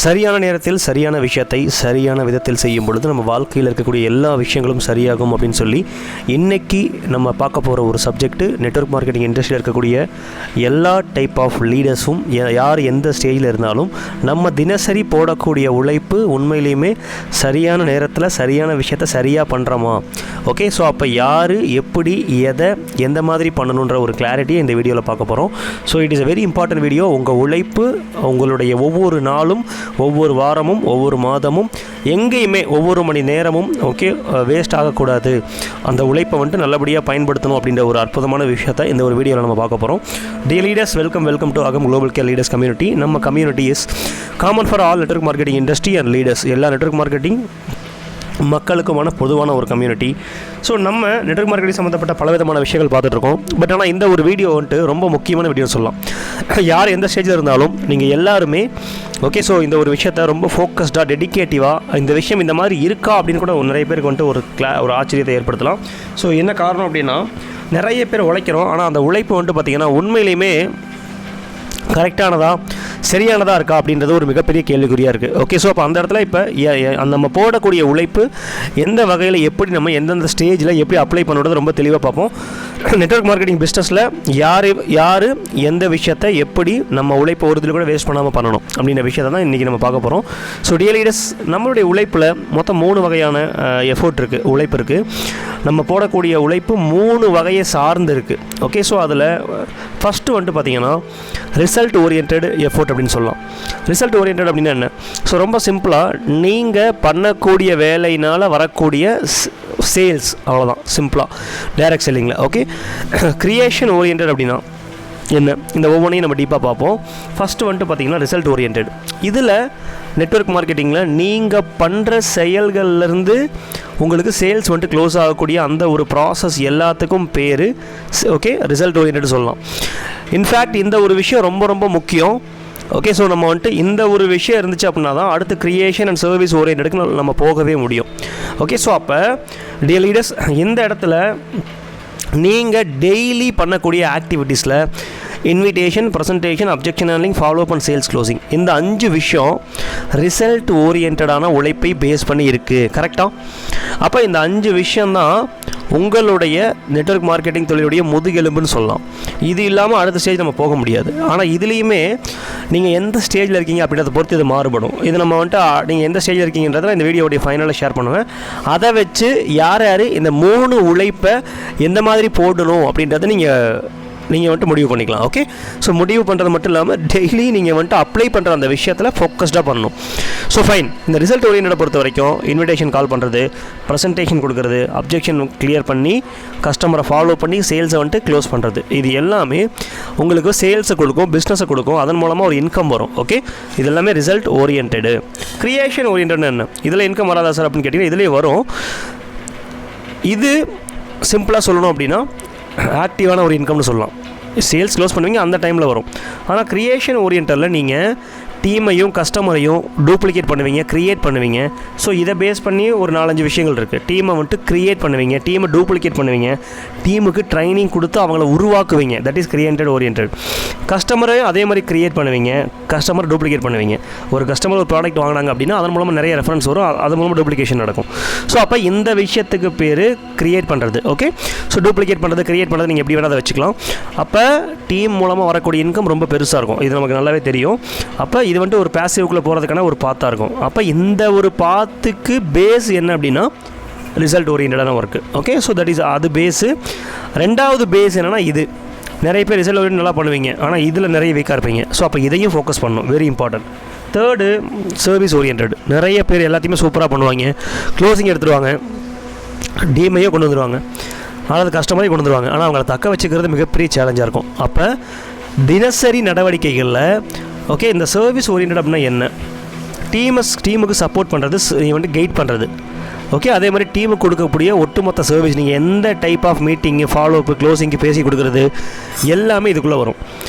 சரியான நேரத்தில் சரியான விஷயத்தை சரியான விதத்தில் செய்யும் பொழுது நம்ம வாழ்க்கையில் இருக்கக்கூடிய எல்லா விஷயங்களும் சரியாகும் அப்படின்னு சொல்லி இன்றைக்கி நம்ம பார்க்க போகிற ஒரு சப்ஜெக்ட்டு நெட்வொர்க் மார்க்கெட்டிங் இண்டஸ்ட்ரியில் இருக்கக்கூடிய எல்லா டைப் ஆஃப் லீடர்ஸும் யார் எந்த ஸ்டேஜில் இருந்தாலும் நம்ம தினசரி போடக்கூடிய உழைப்பு உண்மையிலையுமே சரியான நேரத்தில் சரியான விஷயத்தை சரியாக பண்ணுறோமா? ஓகே, ஸோ அப்போ யார் எப்படி எதை எந்த மாதிரி பண்ணணுன்ற ஒரு கிளாரிட்டியை இந்த வீடியோவில் பார்க்க போகிறோம். So it is a very important video. உங்கள் உழைப்பு உங்களுடைய ஒவ்வொரு நாளும் ஒவ்வொரு வாரமும் ஒவ்வொரு மாதமும் எங்கேயுமே ஒவ்வொரு மணி நேரமும் வேஸ்ட் ஆகக்கூடாது. அந்த உழைப்பை நல்லபடியாக பயன்படுத்தணும் அப்படின்ற ஒரு அற்புதமான விஷயத்தை இந்த ஒரு வீடியோவில் நம்ம பார்க்க போகிறோம். டியர் லீடர்ஸ், வெல்கம் டு அகம் குளோபல் கேர் லீடர்ஸ் கம்யூனிட்டி. நம்ம community is common for all network marketing industry and leaders. எல்லா நெட்வொர்க் மார்க்கெட்டிங் மக்களுக்குமான பொதுவான ஒரு கம்யூனிட்டி. ஸோ நம்ம நெட்வொர்க் மார்க்கெட்டிங் சம்மந்தப்பட்ட பலவிதமான விஷயங்கள் பார்த்துட்ருக்கோம். பட் ஆனால் இந்த ஒரு வீடியோ ரொம்ப முக்கியமான வீடியோ சொல்லலாம். யார் எந்த ஸ்டேஜில் இருந்தாலும் நீங்கள் எல்லாருமே ஸோ இந்த ஒரு விஷயத்தை ரொம்ப ஃபோக்கஸ்டாக டெடிகேட்டிவாக இந்த விஷயம் இந்த மாதிரி இருக்கா அப்படின்னு கூட நிறைய பேருக்கு ஒரு ஆச்சரியத்தை ஏற்படுத்தலாம். ஸோ என்ன காரணம் அப்படின்னா, நிறைய பேர் உழைக்கிறோம், ஆனால் அந்த உழைப்பு பார்த்திங்கன்னா உண்மையிலையுமே கரெக்டானதா சரியானதாக இருக்கா அப்படின்றது ஒரு மிகப்பெரிய கேள்விக்குறியாக இருக்குது. ஸோ அப்போ அந்த இடத்துல இப்போ நம்ம போடக்கூடிய உழைப்பு எந்த வகையில் எப்படி நம்ம எந்தெந்த ஸ்டேஜில் எப்படி அப்ளை பண்ணுறது ரொம்ப தெளிவாக பார்ப்போம். நெட்வொர்க் மார்க்கெட்டிங் பிஸ்னஸில் யார் எந்த விஷயத்தை எப்படி நம்ம உழைப்பை ஒரு இதில் கூட வேஸ்ட் பண்ணாமல் பண்ணணும் அப்படின்ற விஷயத்தை தான் இன்றைக்கி நம்ம பார்க்க போகிறோம். ஸோ டியர் லீடர்ஸ், நம்மளுடைய உழைப்பில் மொத்தம் 3 வகையான எஃபோர்ட் இருக்குது, உழைப்பு இருக்குது. நம்ம போடக்கூடிய உழைப்பு 3 வகையை சார்ந்து இருக்குது. ஸோ அதில் ஃபஸ்ட்டு பார்த்திங்கன்னா ரிசல்ட் ஓரியன்ட் எஃபோர்ட் அப்படின்னு சொல்லலாம். ரிசல்ட் ஓரியன்ட் அப்படின்னா என்ன? ஸோ ரொம்ப சிம்பிளாக நீங்கள் பண்ணக்கூடிய வேலையினால் வரக்கூடிய சேல்ஸ், அவ்வளோதான் சிம்பிளாக டைரக்ட் செல்லிங்கில். கிரியேஷன் ஓரியன்ட் அப்படின்னா என்ன? இந்த ஒவ்வொன்றையும் நம்ம டீப்பாக பார்ப்போம். ஃபஸ்ட்டு பார்த்திங்கன்னா ரிசல்ட் ஓரியன்ட். இதில் நெட்வொர்க் மார்க்கெட்டிங்கில் நீங்கள் பண்ணுற செயல்கள்லேருந்து உங்களுக்கு சேல்ஸ் க்ளோஸ் ஆகக்கூடிய அந்த ஒரு ப்ராசஸ் எல்லாத்துக்கும் பேர் ரிசல்ட் ஓரியன்ட் சொல்லலாம். இன்ஃபேக்ட் இந்த ஒரு விஷயம் ரொம்ப ரொம்ப முக்கியம். ஸோ நம்ம இந்த ஒரு விஷயம் இருந்துச்சு அப்படின்னா தான் அடுத்து கிரியேஷன் அண்ட் சர்வீஸ் ஓரியன்ட்டுக்கு நம்ம போகவே முடியும். ஸோ அப்போ டியர் லீடர்ஸ், இந்த இடத்துல நீங்கள் டெய்லி பண்ணக்கூடிய ஆக்டிவிட்டீஸில் invitation, presentation, objection handling, follow up and sales closing, இந்த 5 விஷயம் ரிசல்ட் ஓரியன்டான உழைப்பை பேஸ் பண்ணி இருக்குது. கரெக்டாக? அப்போ இந்த 5 விஷயந்தான் உங்களுடைய நெட்வொர்க் மார்க்கெட்டிங் தொழிலுடைய முதுகெலும்புன்னு சொல்லலாம். இது இல்லாமல் அடுத்த ஸ்டேஜ் நம்ம போக முடியாது. ஆனால் இதுலேயுமே நீங்கள் எந்த ஸ்டேஜில் இருக்கீங்க அப்படின்றத பொறுத்து இது மாறுபடும். இது நம்ம நீங்கள் எந்த ஸ்டேஜில் இருக்கீங்கன்றதை இந்த வீடியோடைய ஃபைனலில் ஷேர் பண்ணுவேன். அதை வச்சு யார் இந்த 3 உழைப்பை எந்த மாதிரி போடணும் அப்படின்றத நீங்கள் முடிவு பண்ணிக்கலாம். ஸோ முடிவு பண்ணுறது மட்டும் இல்லாமல் டெய்லி நீங்கள் அப்ளை பண்ணுற அந்த விஷயத்தில் ஃபோக்கஸ்டாக பண்ணணும். So fine. இந்த ரிசல்ட் ஓரியன்ட்டை பொறுத்த வரைக்கும் இன்விடேஷன் கால் பண்ணுறது, ப்ரெசன்டேஷன் கொடுக்குறது, அப்ஜெக்ஷன் கிளியர் பண்ணி கஸ்டமரை ஃபாலோ பண்ணி சேல்ஸை க்ளோஸ் பண்ணுறது, இது எல்லாமே உங்களுக்கு சேல்ஸை கொடுக்கும், பிஸ்னஸை கொடுக்கும், அதன் மூலமாக ஒரு இன்கம் வரும். இது எல்லாமே ரிசல்ட் ஓரியன்ட். கிரியேஷன் ஓரியன்ட்னு என்ன? இதில் இன்கம் வராதா சார் அப்படின்னு கேட்டிங்கன்னா இதிலே வரும். இது சிம்பிளாக சொல்லணும் அப்படின்னா ஆக்டிவான ஒரு இன்கம்னு சொல்லலாம். சேல்ஸ் க்ளோஸ் பண்ணுவீங்க, அந்த டைமில் வரும். ஆனால் கிரியேஷன் ஓரியன்ட்டில் நீங்கள் டீமையும் கஸ்டமரையும் டூப்ளிகேட் பண்ணுவீங்க, க்ரியேட் பண்ணுவீங்க. ஸோ இதை பேஸ் பண்ணி ஒரு 4-5 விஷயங்கள் இருக்குது. டீமை க்ரியேட் பண்ணுவீங்க, டீமை டூப்ளிகேட் பண்ணுவீங்க, டீமுக்கு ட்ரைனிங் கொடுத்து அவங்கள உருவாக்குவீங்க. That is created orient. கஸ்டமரையும் அதே மாதிரி க்ரியேட் பண்ணுவீங்க, கஸ்டமர் டூப்ளிகேட் பண்ணுவீங்க. ஒரு கஸ்டமர் ஒரு ப்ராடக்ட் வாங்கினாங்க அப்படின்னா அதன் மூலமாக நிறைய ரெஃபரன்ஸ் வரும், அது மூலமாக டூப்ளிகேஷன் நடக்கும். ஸோ அப்போ இந்த விஷயத்துக்கு பேர் க்ரியேட் பண்ணுறது. ஸோ டூப்ளிகேட் பண்ணுறது, க்ரியேட் பண்ணுறது நீங்கள் எப்படி வேணால் அதை வச்சுக்கலாம். அப்போ டீம் மூலமாக வரக்கூடிய இன்கம் ரொம்ப பெருசாக இருக்கும். இது நமக்கு நல்லாவே தெரியும். அப்போ இது ஒரு பேசிவ்க்குள்ளே போகிறதுக்கான ஒரு பாத்தாக இருக்கும். அப்போ இந்த ஒரு பாத்துக்கு பேஸ் என்ன அப்படின்னா ரிசல்ட் ஓரியன்டான ஒர்க்கு. ஸோ தட் இஸ் அது பேஸு. ரெண்டாவது பேஸ் என்னென்னா, இது நிறைய பேர் ரிசல்ட் ஓரியன்ட் நல்லா பண்ணுவீங்க, ஆனால் இதில் நிறைய வீக்காக இருப்பீங்க. ஸோ அப்போ இதையும் ஃபோக்கஸ் பண்ணணும், very important. Third service oriented. நிறைய பேர் எல்லாத்தையுமே சூப்பராக பண்ணுவாங்க, க்ளோசிங் எடுத்துருவாங்க, டீமையும் கொண்டு வந்துடுவாங்க, அதாவது கஸ்டமரையும் கொண்டு வந்துடுவாங்க. ஆனால் அவங்கள தக்க வச்சுக்கிறது மிகப்பெரிய சேலஞ்சாக இருக்கும். அப்போ தினசரி நடவடிக்கைகளில் இந்த சர்வீஸ் ஓரியன்ட் அப்படின்னா என்ன? டீமுக்கு சப்போர்ட் பண்ணுறது, கைட் பண்ணுறது. அதே மாதிரி டீமுக்கு கொடுக்கக்கூடிய ஒட்டுமொத்த சர்வீஸ், நீங்கள் எந்த டைப் ஆஃப் மீட்டிங்கு, ஃபாலோ அப், க்ளோசிங்கு பேசி கொடுக்குறது எல்லாமே இதுக்குள்ளே வரும்.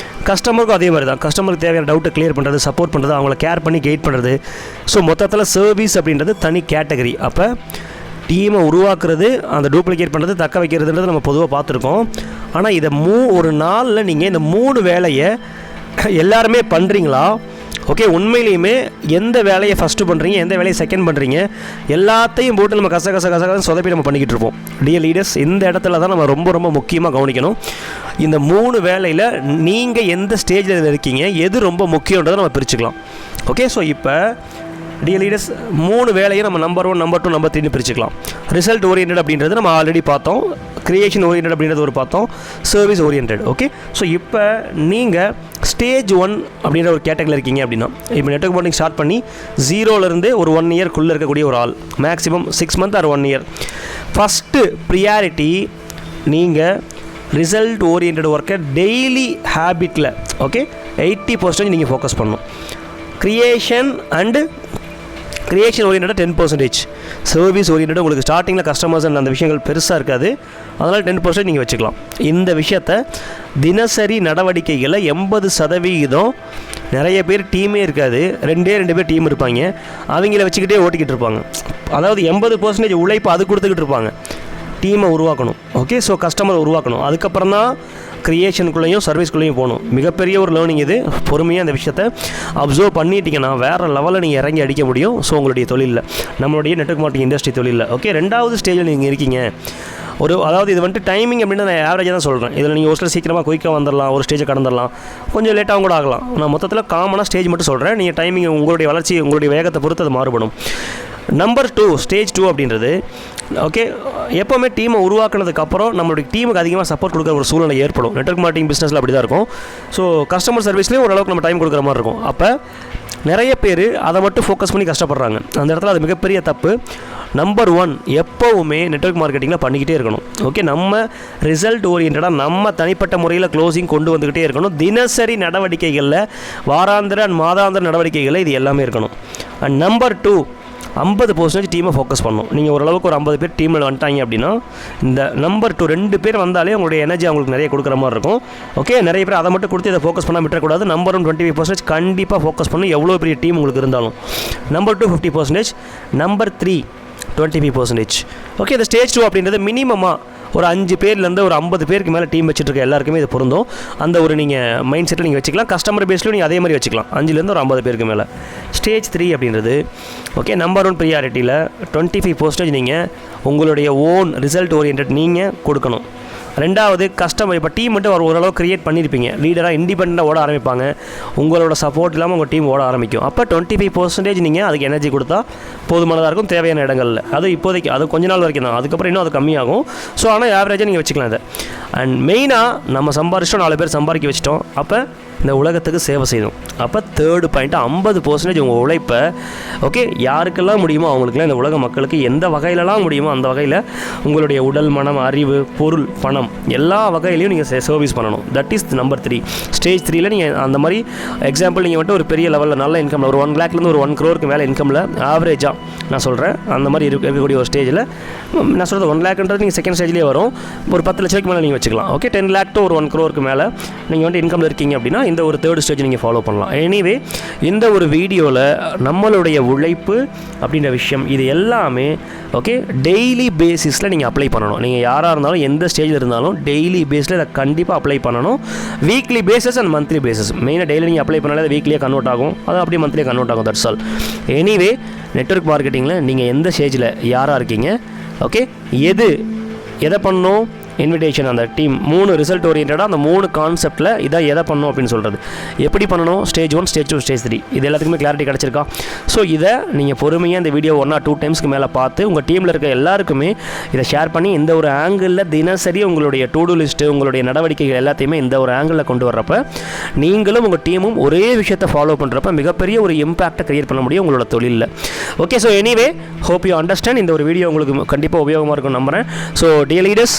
கஸ்டமருக்கும் அதே மாதிரி தான். கஸ்டமருக்கு தேவையான டவுட்டை கிளியர் பண்ணுறது, சப்போர்ட் பண்ணுறது, அவங்கள கேர் பண்ணி கைட் பண்ணுறது. ஸோ மொத்தத்தில் சர்வீஸ் அப்படின்றது தனி கேட்டகரி. அப்போ டீமை உருவாக்குறது, அந்த டூப்ளிகேட் பண்ணுறது, தக்க வைக்கிறதுன்றது நம்ம பொதுவாக பார்த்துருக்கோம். ஆனால் இதை ஒரு நாளில் நீங்கள் இந்த 3 வேலையை எல்லாருமே பண்ணுறீங்களா? ஓகே, உண்மையிலேயுமே எந்த வேலையை ஃபஸ்ட்டு பண்ணுறீங்க, எந்த வேலையை செகண்ட் பண்ணுறீங்க, எல்லாத்தையும் போட்டு நம்ம கச சொதப்பி நம்ம பண்ணிக்கிட்டு இருப்போம். டியர் லீடர்ஸ், இந்த இடத்துல தான் நம்ம ரொம்ப ரொம்ப முக்கியமாக கவனிக்கணும். இந்த 3 வேலையில் நீங்கள் எந்த ஸ்டேஜில் இருக்கீங்க, எது ரொம்ப முக்கியன்றதை நம்ம பிரிச்சுக்கலாம். ஓகே, ஸோ இப்போ டியர் லீடர்ஸ் 3 வேலையை நம்ம நம்பர் 1, நம்பர் 2, நம்பர் 3 பிரிச்சுக்கலாம். ரிசல்ட் ஓரியன்ட் அப்படின்றது நம்ம ஆல்ரெடி பார்த்தோம், கிரியேஷன் ஓரியன்ட் அப்படின்றது ஒரு பார்த்தோம், சர்வீஸ் ஓரியன்ட். ஓகே, ஸோ இப்போ நீங்கள் ஸ்டேஜ் 1 அப்படின்ற ஒரு கேட்டகரியில் இருக்கீங்க அப்படின்னா, இப்போ நெட்வொர்க் மார்க்கெட்டிங் ஸ்டார்ட் பண்ணி 0லேருந்து ஒரு 1 இயர்க்குள்ளே இருக்கக்கூடிய ஒரு ஆள், maximum 6 months or 1 year. First priority நீங்கள் ரிசல்ட் ஓரியன்ட் ஒர்க்கை டெய்லி ஹேபிட்டில் ஓகே 80% நீங்கள் ஃபோக்கஸ் பண்ணணும். கிரியேஷன் ஓரியன்டாக 10%, சர்வீஸ் ஓரியன்டாக உங்களுக்கு ஸ்டார்டிங்கில் கஸ்டமர்ஸ் அண்ட் அந்த விஷயங்கள் பெருசாக இருக்காது, அதனால் 10% நீங்கள் வச்சுக்கலாம். இந்த விஷயத்தை தினசரி நடவடிக்கைகளில் 80% நிறைய பேர் டீமே இருக்காது, 2 பேர் டீம் இருப்பாங்க, அவங்கள வச்சுக்கிட்டே ஓட்டிக்கிட்டு இருப்பாங்க. அதாவது 80% உழைப்பு அது கொடுத்துக்கிட்டு இருப்பாங்க. டீமை உருவாக்கணும். ஓகே, ஸோ கஸ்டமரை உருவாக்கணும். அதுக்கப்புறம் தான் க்ரியேஷனுக்குள்ளேயும் சர்வீஸ்க்குள்ளேயும் போகணும். மிகப்பெரிய ஒரு லேர்னிங் இது. பொறுமையாக அந்த விஷயத்தை அப்சர்வ் பண்ணிட்டீங்கன்னா வேறு லெவலில் நீங்கள் இறங்கி அடிக்க முடியும். ஸோ உங்களுடைய தொழிலில், நம்மளுடைய நெட்வொர்க் மார்க்கெட்டிங் இண்டஸ்ட்ரி தொழிலில். ஓகே, 2வது ஸ்டேஜில் நீங்கள் இருக்கீங்க. அதாவது இது வந்துட்டு டைமிங் அப்படின்னு நான் ஆவரேஜாக தான் சொல்கிறேன். இதில் நீங்கள் ஒரு சில சீக்கிரமாக குயிக்காக வந்துடலாம், ஒரு ஸ்டேஜை கடந்துடலாம், கொஞ்சம் லேட்டாகவும் கூட ஆகலாம். நான் மொத்தத்தில் காமனாக ஸ்டேஜ் மட்டும் சொல்கிறேன். நீங்கள் டைமிங் உங்களுடைய வளர்ச்சி, உங்களுடைய வேகத்தை பொறுத்து அது மாறுபடும். நம்பர் 2, ஸ்டேஜ் 2 அப்படின்றது ஓகே, எப்போவுமே டீமை உருவாக்குனதுக்கப்புறம் நம்மளுடைய டீமுக்கு அதிகமாக சப்போர்ட் கொடுக்குற ஒரு சூழ்நிலை ஏற்படும். நெட்வொர்க் மார்க்கெட்டிங் பிஸ்னஸில் அப்படி தான் இருக்கும். ஸோ கஸ்டமர் சர்வீஸ்லேயும் ஓரளவுக்கு நம்ம டைம் கொடுக்குற மாதிரி இருக்கும். அப்போ நிறைய பேர் அதை மட்டும் ஃபோக்கஸ் பண்ணி கஷ்டப்படுறாங்க. அந்த இடத்துல அது மிகப்பெரிய தப்பு. நம்பர் 1 எப்போவுமே நெட்வொர்க் மார்க்கெட்டிங்கில் பண்ணிக்கிட்டே இருக்கணும். ஓகே, நம்ம ரிசல்ட் ஓரியன்டாக நம்ம தனிப்பட்ட முறையில் க்ளோசிங் கொண்டு வந்துக்கிட்டே இருக்கணும். தினசரி நடவடிக்கைகளில், வாராந்திர அண்ட் மாதாந்திர நடவடிக்கைகளில் இது எல்லாமே இருக்கணும். அண்ட் நம்பர் 2, 50% டீமை ஃபோக்கஸ் பண்ணணும். நீங்கள் ஓரளவுக்கு ஒரு 50 பேர் டீமில் வந்துட்டாங்க அப்படின்னா, இந்த நம்பர் 2 2 பேர் வந்தாலே உங்களுடைய எனர்ஜி அவங்களுக்கு நிறைய கொடுக்குற மாதிரி இருக்கும். ஓகே, நிறைய பேர் அதை மட்டும் கொடுத்து இதை ஃபோக்கஸ் பண்ணால் விட்டுறக்கூடாது. நம்பர் 1 25% கண்டிப்பாக ஃபோக்கஸ் பண்ணணும், எவ்வளோ பெரிய டீம் உங்களுக்கு இருந்தாலும். Number 2 50%, number 3 25%. ஓகே, இந்த ஸ்டேஜ் 2 அப்படின்றது மினிமமாக ஒரு 5 பேர்லேருந்து ஒரு 50 பேருக்கு மேலே டீம் வச்சுட்டு எல்லாருக்குமே இது பொருந்தும். அந்த ஒரு நீங்கள் மைண்ட் செட்டில் நீங்கள் வச்சுக்கலாம். கஸ்டமர் பேஸ்லையும் நீங்கள் அதே மாதிரி வச்சுக்கலாம், 5லேருந்து ஒரு 50 பேருக்கு மேலே. ஸ்டேஜ் 3 அப்படின்றது ஓகே, நம்பர் 1 ப்ரியாரிட்டியில் 25% நீங்கள் உங்களுடைய ஓன் ரிசல்ட் ஓரியன்ட் நீங்கள் கொடுக்கணும். 2வது கஸ்டமர், இப்போ டீம் மட்டும் ஓரளவு க்ரியேட் பண்ணியிருப்பீங்க, லீடராக இண்டிபெண்ட்டாக ஓட ஆரம்பிப்பாங்க, உங்களோட சப்போர்ட் இல்லாமல் உங்கள் டீம் ஓட ஆரம்பிக்கும். அப்போ 25% நீங்கள் அதுக்கு எனர்ஜி கொடுத்தா போதுமானதாக இருக்கும் தேவையான இடங்களில். அது இப்போதைக்கு, அது கொஞ்ச நாள் வரைக்கும் தான், அதுக்கப்புறம் இன்னும் அது கம்மியாகும். ஸோ ஆனால் ஆவரேஜாக நீங்கள் வச்சுக்கலாம் இதை. அண்ட் மெயினாக நம்ம சம்பாரிச்சிட்டோம், 4 பேர் சம்பாதிக்க வச்சிட்டோம், அப்போ இந்த உலகத்துக்கு சேவை செய்யணும். அப்போ 3rd பாயிண்ட் 50% உங்கள் உழைப்பை ஓகே யாருக்கெல்லாம் முடியுமோ அவங்களுக்குலாம், இந்த உலக மக்களுக்கு எந்த வகையிலலாம் முடியுமோ அந்த வகையில் உங்களுடைய உடல், மனம், அறிவு, பொருள், பணம் எல்லா வகையிலையும் நீங்கள் சர்வீஸ் பண்ணணும். That is number 3. ஸ்டேஜ் 3ல் நீங்கள் அந்த மாதிரி எக்ஸாம்பிள் நீங்கள் வந்துட்டு ஒரு பெரிய லெவலில் நல்ல இன்கமில் ஒரு 1 lakhலேருந்து ஒரு 1 crore மேலே இன்கமில் ஆவரேஜாக நான் சொல்கிறேன், அந்த மாதிரி இருக்கக்கூடிய ஒரு ஸ்டேஜில் நான் சொல்கிறது 1 lakhன்றது நீங்கள் செகண்ட் ஸ்டேஜ்லேயே வரும். ஒரு 10 லட்சத்துக்கு மேலே நீங்கள் வச்சுக்கலாம். ஓகே, 10 lakh to ஒரு 1 crore மேலே நீங்கள் வந்து இன்கமில் இருக்கீங்க அப்படின்னா இந்த ஒரு 3rd ஸ்டேஜ் நீங்கள் ஃபாலோ பண்ணலாம். எனிவே, இந்த ஒரு வீடியோவில் நம்மளுடைய உழைப்பு அப்படின்ற விஷயம் இது எல்லாமே ஓகே டெய்லி பேசிஸில் நீங்கள் அப்ளை பண்ணணும். நீங்கள் யாராக இருந்தாலும் எந்த ஸ்டேஜில் இருந்தாலும் டெய்லி பேஸில் இதை கண்டிப்பாக அப்ளை பண்ணணும். Weekly bases and monthly bases. மெயினாக டெய்லி நீங்கள் அப்ளை பண்ணாலே அது வீக்லியாக கன்வெர்ட் ஆகும், அது அப்படியே மந்த்லியாக கன்வெர்ட் ஆகும். That's all. எனிவே, நெட்வொர்க் மார்க்கெட்டிங்கில் நீங்கள் எந்த ஸ்டேஜில் யாராக இருக்கீங்க, ஓகே எதை பண்ணணும், இன்விடேஷன், அந்த டீம் 3 ரிசல்ட் ஓரியன்டாக அந்த 3 கான்செப்டில் இதான் எதை பண்ணணும் அப்படின்னு சொல்கிறது. எப்படி பண்ணணும், ஸ்டேஜ் 1, ஸ்டேஜ் 2, ஸ்டேஜ் 3 இது எல்லாத்துக்குமே கிளாரிட்டி கிடச்சிருக்கா? ஸோ இதை நீங்கள் பொறுமையாக இந்த வீடியோ 1 or 2 times மேலே பார்த்து உங்கள் டீமில் இருக்க எல்லாருக்குமே இதை ஷேர் பண்ணி இந்த ஒரு ஆங்கிளில் தினசரி உங்களுடைய டு டூ லிஸ்ட்டு, உங்களுடைய நடவடிக்கைகள் எல்லாத்தையுமே இந்த ஒரு ஆங்கிளில் கொண்டு வர்றப்ப நீங்களும் உங்கள் டீமும் ஒரே விஷயத்தை ஃபாலோ பண்ணுறப்ப மிகப்பெரிய ஒரு இம்பாக்டை கிரியேட் பண்ண முடியும் உங்களோட தொழிலில். Okay, so anyway hope you understand. இந்த ஒரு வீடியோ உங்களுக்கு கண்டிப்பாக உபயோகமாக இருக்கும்னு நம்புகிறேன். ஸோ டியர் லீடர்ஸ்,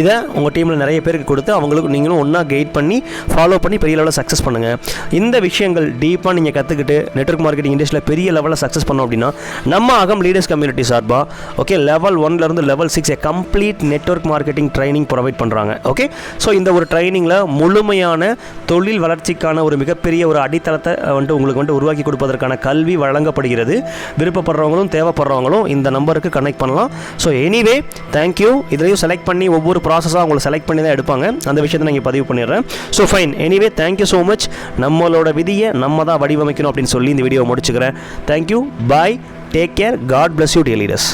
இதை உங்கள் டீமில் நிறைய பேருக்கு கொடுத்து அவங்களுக்கு நீங்களும் ஒன்றா கைட் பண்ணி ஃபாலோ பண்ணி பெரிய லெவலில் சக்ஸஸ் பண்ணுங்கள். இந்த விஷயங்கள் டீப்பாக நீங்கள் கற்றுக்கிட்டு நெட்வொர்க் மார்க்கெட்டிங் இண்டஸ்ட்ரியில் பெரிய லெவலில் சக்ஸஸ் பண்ணோம் அப்படின்னா நம்ம அகம் லீடர்ஸ் கம்யூனிட்டி சார்பாக okay level 1லேருந்து level 6 complete network marketing training provide பண்ணுறாங்க. ஓகே, ஸோ இந்த ஒரு ட்ரைனிங்கில் முழுமையான தொழில் வளர்ச்சிக்கான ஒரு மிகப்பெரிய ஒரு அடித்தளத்தை வந்துட்டு உங்களுக்கு வந்துட்டு உருவாக்கி கொடுப்பதற்கான கல்வி வழங்கப்படுகிறது. விருப்பப்படுறவங்களும் தேவைப்படுறவங்களும் இந்த நம்பருக்கு கனெக்ட் பண்ணலாம். So anyway, thank you. இதையும் செலக்ட் பண்ணி ஒவ்வொரு ப்ராசஸாக அவங்களை செலக்ட் பண்ணி தான் எடுப்பாங்க. அந்த விஷயத்தை நான் இங்கே பதிவு பண்ணிடுறேன். So fine, anyway thank you so much. நம்மளோட விதியை நம்ம தான் வடிவமைக்கணும் அப்படின்னு சொல்லி இந்த வீடியோவை முடிச்சுக்கிறேன். Thank you, bye, take care, God bless you dear leaders.